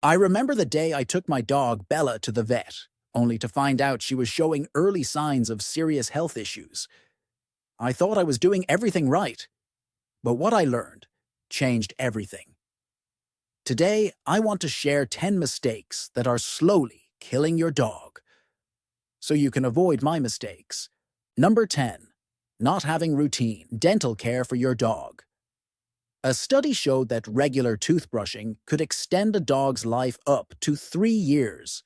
I remember the day I took my dog Bella to the vet, only to find out she was showing early signs of serious health issues. I thought I was doing everything right, but what I learned changed everything. Today, I want to share 10 mistakes that are slowly killing your dog, so you can avoid my mistakes. Number 10. Not having routine dental care for your dog. A study showed that regular toothbrushing could extend a dog's life up to 3 years.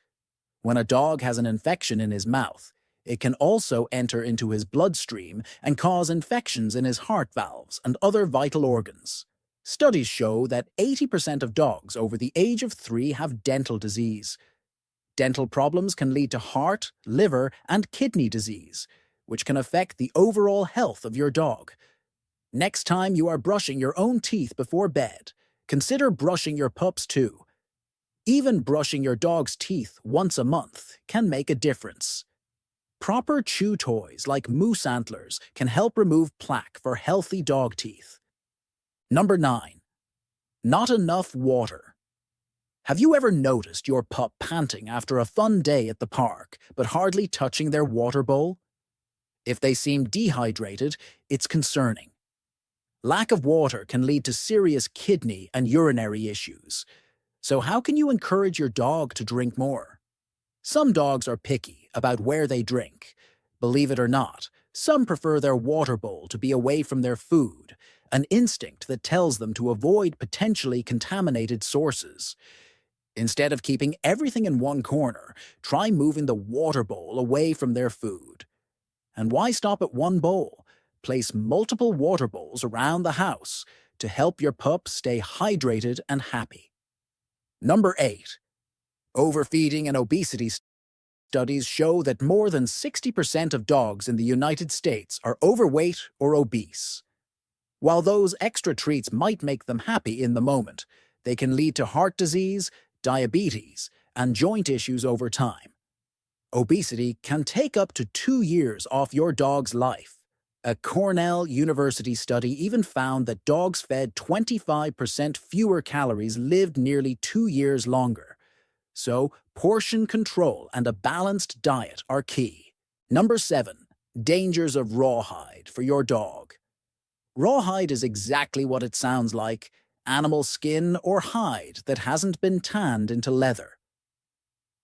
When a dog has an infection in his mouth, it can also enter into his bloodstream and cause infections in his heart valves and other vital organs. Studies show that 80% of dogs over the age of 3 have dental disease. Dental problems can lead to heart, liver, and kidney disease, which can affect the overall health of your dog. Next time you are brushing your own teeth before bed, consider brushing your pups too. Even brushing your dog's teeth once a month can make a difference. Proper chew toys like moose antlers can help remove plaque for healthy dog teeth. Number 9. Not enough water. Have you ever noticed your pup panting after a fun day at the park, but hardly touching their water bowl? If they seem dehydrated, it's concerning. Lack of water can lead to serious kidney and urinary issues. So how can you encourage your dog to drink more? Some dogs are picky about where they drink. Believe it or not, some prefer their water bowl to be away from their food, an instinct that tells them to avoid potentially contaminated sources. Instead of keeping everything in one corner, try moving the water bowl away from their food. And why stop at one bowl? Place multiple water bowls around the house to help your pup stay hydrated and happy. Number 8. Overfeeding and obesity. Studies show that more than 60% of dogs in the United States are overweight or obese. While those extra treats might make them happy in the moment, they can lead to heart disease, diabetes, and joint issues over time. Obesity can take up to 2 years off your dog's life. A Cornell University study even found that dogs fed 25% fewer calories lived nearly 2 years longer. So, portion control and a balanced diet are key. Number 7. Dangers of rawhide for your dog. Rawhide is exactly what it sounds like: animal skin or hide that hasn't been tanned into leather.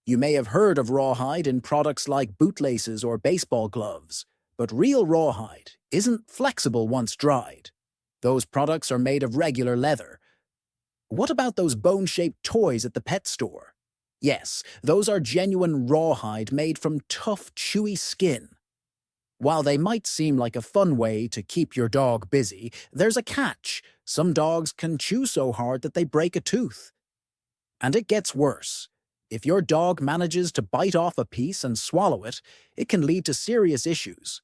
You may have heard of rawhide in products like bootlaces or baseball gloves. But real rawhide isn't flexible once dried. Those products are made of regular leather. What about those bone-shaped toys at the pet store? Yes, those are genuine rawhide made from tough, chewy skin. While they might seem like a fun way to keep your dog busy, there's a catch. Some dogs can chew so hard that they break a tooth. And it gets worse. If your dog manages to bite off a piece and swallow it, it can lead to serious issues.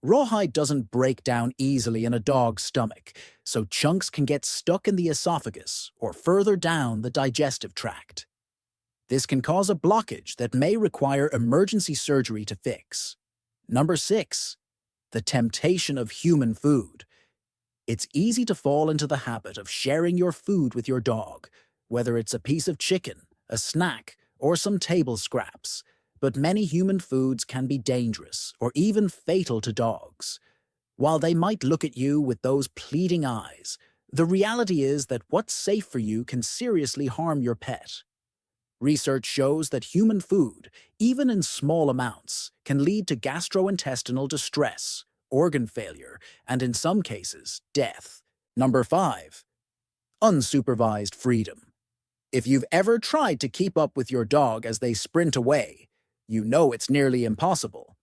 Rawhide doesn't break down easily in a dog's stomach, so chunks can get stuck in the esophagus or further down the digestive tract. This can cause a blockage that may require emergency surgery to fix. Number 6. The temptation of human food. It's easy to fall into the habit of sharing your food with your dog, whether it's a piece of chicken, a snack, or some table scraps. But many human foods can be dangerous or even fatal to dogs. While they might look at you with those pleading eyes, the reality is that what's safe for you can seriously harm your pet. Research shows that human food, even in small amounts, can lead to gastrointestinal distress, organ failure, and in some cases, death. Number 5. Unsupervised freedom. If you've ever tried to keep up with your dog as they sprint away, you know it's nearly impossible.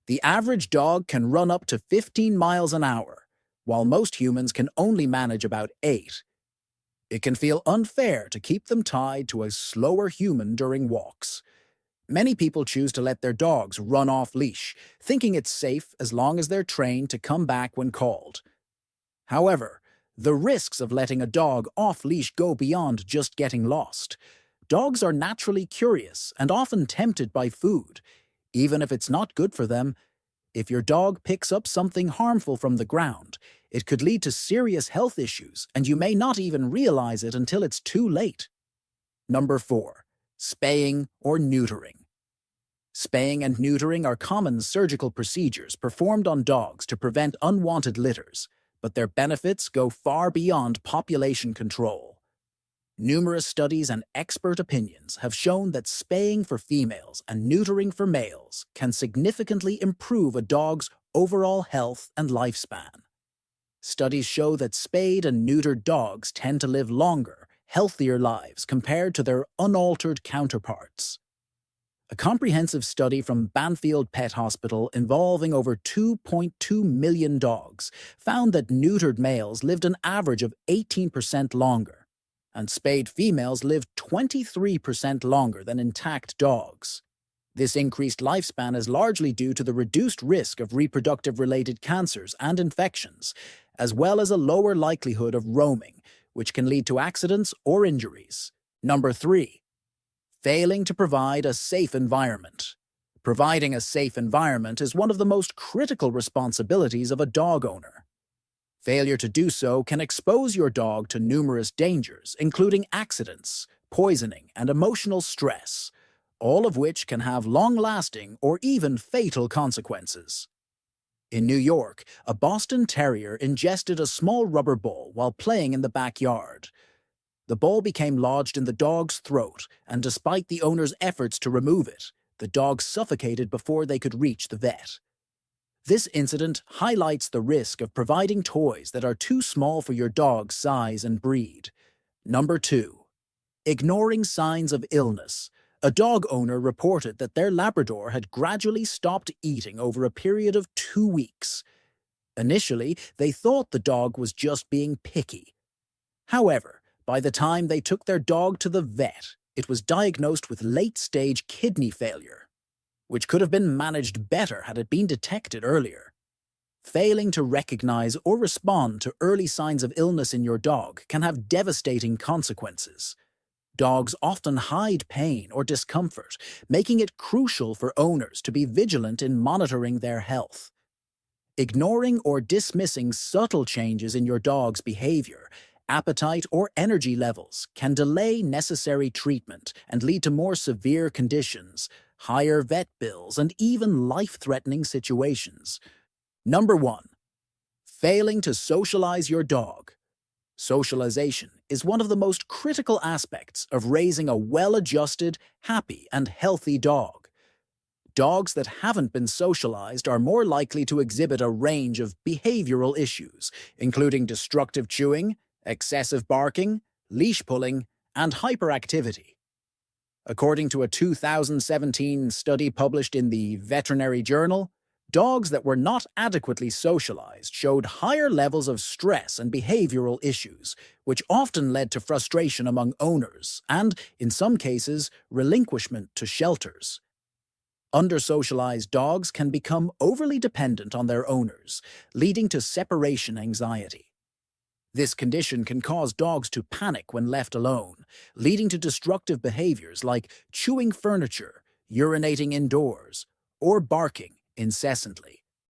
The average dog can run up to 15 miles an hour, while most humans can only manage about 8. It can feel unfair to keep them tied to a slower human during walks. Many people choose to let their dogs run off leash, thinking it's safe as long as they're trained to come back when called. However, the risks of letting a dog off leash go beyond just getting lost. Dogs are naturally curious and often tempted by food, even if it's not good for them. If your dog picks up something harmful from the ground, it could lead to serious health issues, and you may not even realize it until it's too late. Number 4. Spaying or neutering. Spaying and neutering are common surgical procedures performed on dogs to prevent unwanted litters, but their benefits go far beyond population control. Numerous studies and expert opinions have shown that spaying for females and neutering for males can significantly improve a dog's overall health and lifespan. Studies show that spayed and neutered dogs tend to live longer, healthier lives compared to their unaltered counterparts. A comprehensive study from Banfield Pet Hospital involving over 2.2 million dogs found that neutered males lived an average of 18% longer, and spayed females lived 23% longer than intact dogs. This increased lifespan is largely due to the reduced risk of reproductive-related cancers and infections, as well as a lower likelihood of roaming, which can lead to accidents or injuries. Number 3. Failing to provide a safe environment. Providing a safe environment is one of the most critical responsibilities of a dog owner. Failure to do so can expose your dog to numerous dangers, including accidents, poisoning, and emotional stress, all of which can have long-lasting or even fatal consequences. In New York, a Boston Terrier ingested a small rubber ball while playing in the backyard. The ball became lodged in the dog's throat, and despite the owner's efforts to remove it, the dog suffocated before they could reach the vet. This incident highlights the risk of providing toys that are too small for your dog's size and breed. Number 2. Ignoring signs of illness. A dog owner reported that their Labrador had gradually stopped eating over a period of 2 weeks. Initially, they thought the dog was just being picky. However, by the time they took their dog to the vet, it was diagnosed with late-stage kidney failure, which could have been managed better had it been detected earlier. Failing to recognize or respond to early signs of illness in your dog can have devastating consequences. Dogs often hide pain or discomfort, making it crucial for owners to be vigilant in monitoring their health. Ignoring or dismissing subtle changes in your dog's behavior, appetite, or energy levels can delay necessary treatment and lead to more severe conditions, higher vet bills, and even life-threatening situations. Number 1. Failing to socialize your dog. Socialization is one of the most critical aspects of raising a well-adjusted, happy, and healthy dog. Dogs that haven't been socialized are more likely to exhibit a range of behavioral issues, including destructive chewing, excessive barking, leash pulling, and hyperactivity. According to a 2017 study published in the Veterinary Journal, dogs that were not adequately socialized showed higher levels of stress and behavioral issues, which often led to frustration among owners and, in some cases, relinquishment to shelters. Under-socialized dogs can become overly dependent on their owners, leading to separation anxiety. This condition can cause dogs to panic when left alone, leading to destructive behaviors like chewing furniture, urinating indoors, or barking incessantly.